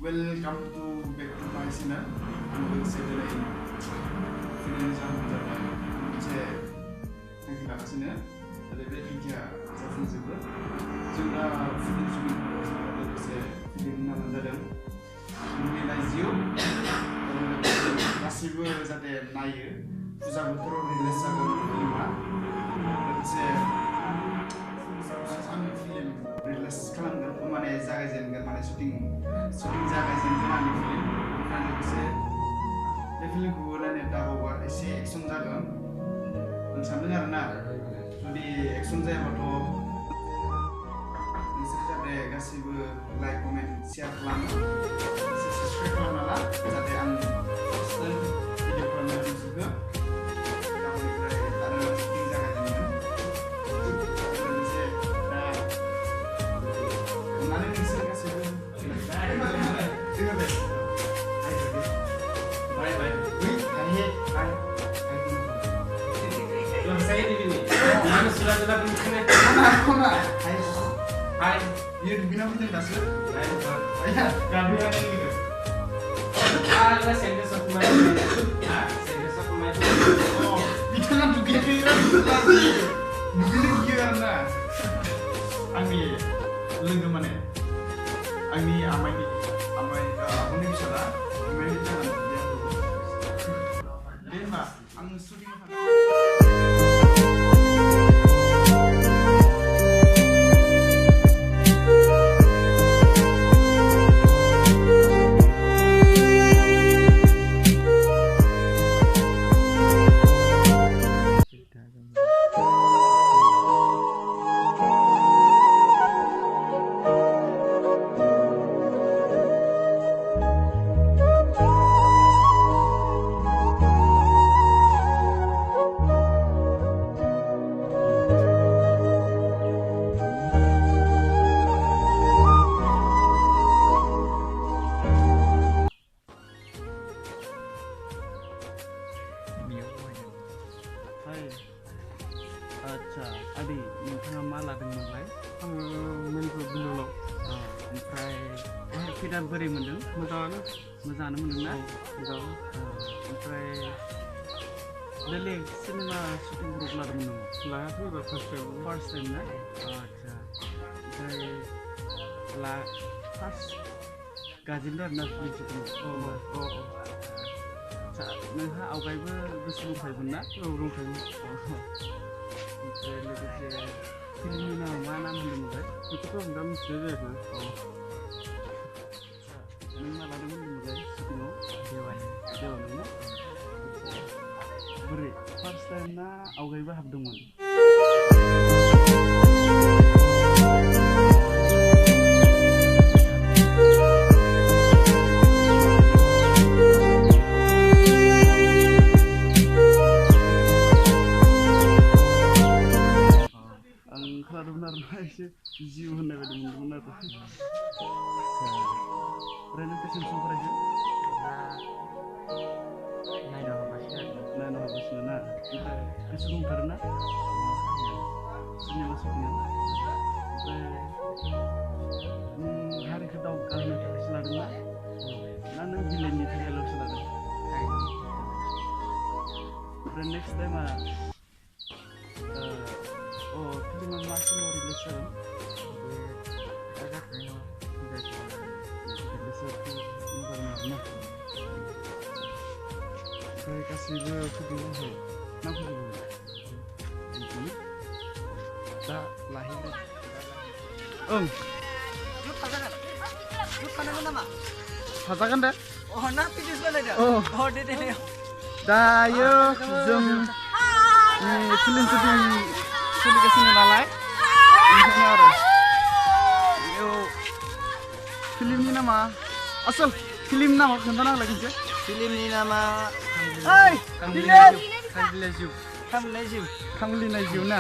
Welcome to back to my channel. I'm today feeling जाबाय मोनसे थांखि लागासिनो आरो बे थांखिया जाफुंजोबो जों दा फिल्म शुटिं लोगोसे फिल्म नामा जादों मुभिनाय जिउ गासिबो जाहाथे नायो फुजा बोथोराव रिलिज जागोन फिल्मा लोगोसे आङो फिल्म रिलिज खालामगोन माने जागायजेनगोन माने शुटिं जागायजेनगोन आंनि फिल्म ओमफ्राय लोगोसे बे फिल्मखौ नायनो दाबावबा एसे एक्सन जागोन आं सानदों आरोना जुदि एक्सन जायाबाथ' नोंसोर जाहाथे गासिबो लाइक कमेन्ट शेयार खालामो साबस्क्राइब खालामना ला जाहाथे आं भिडिअ खालामनो नोंसोरखौ गाबोननिफ्राय आरो शुटिं जागायजेनगोन लोगोसे दा अननानै नोंसोर गासिबो Saya di sini. Mana sudah begini? Hai. Dia dibina punya dasar. Hai. Ayah, kami ada gitu. Ada sendiri satu main. Sendiri satu main. Oh, kita kan juga kira lagi. Begini kira nah. Ami, lengkap mana? Ami amai aku ni bisa lah. Amai ni jangan dia tu. Dia mah, ang shooting Acha, adi, nोंथाङा मा लादोंमोनलाय? आङो मेनखौ बिलुलाव ओमफ्राय फिल्मआ बोरै मोनदों? मोजाङानो मोनदोंना? मोजां ओमफ्राय बेलेग सिनेमा शुटिंफोराव लादोंमोन नामा? लायाखै एबार फार्स्ट टाइम ना? आच्छा ओमफ्राय फार्स्ट गाजेनदों आरोना फिल्म शुटिं आच्छा नोंहा आवगायबो गोसो दंखायोमोन ना? औ दंखायोमोन ओमफ्राय लोगोसे फिल्मनि नामा मा नाम होनदोंमोनलाय? बेखौथ' आं दा मिथिनाय जायाखै नों मा लादोंमोन होनदोंमोनलाय शुटिंआव? देवानि ना? बोरै फार्स्ट टाइम ना आवगायबो हाबदोंमोन? एसे जिउ होननाय बायदि मोनदोंमोन आरो ओरैनो बेसेबां सम फरायखो? नायनो हागासिनो ना ओमफ्राय गोसो दंथारो ना सिनेमा शुटिंआव ओमफ्राय हारिखौ दावगाहोनो थाखायसो लादों ना नों बिलेननि थाखायल'सो लादों? ओमफ्राय नेक्स्ट टाइमा फिल्मा मा समाव रिलिज जागोन? ओमफ्राय गासैबो फैदों ना फैदों दा लाहैदो ओं थाजागोन दे दायो जों फिल्म शुटिं सोलिगासिनो नालाय ओंखायनो आरो फिल्मनि नामा आसल फिल्मनि नामा खोन्थाना होलाय खनसे फिल्मनि नामा खांलिनाय जिउ खांलिनाय जिउ ना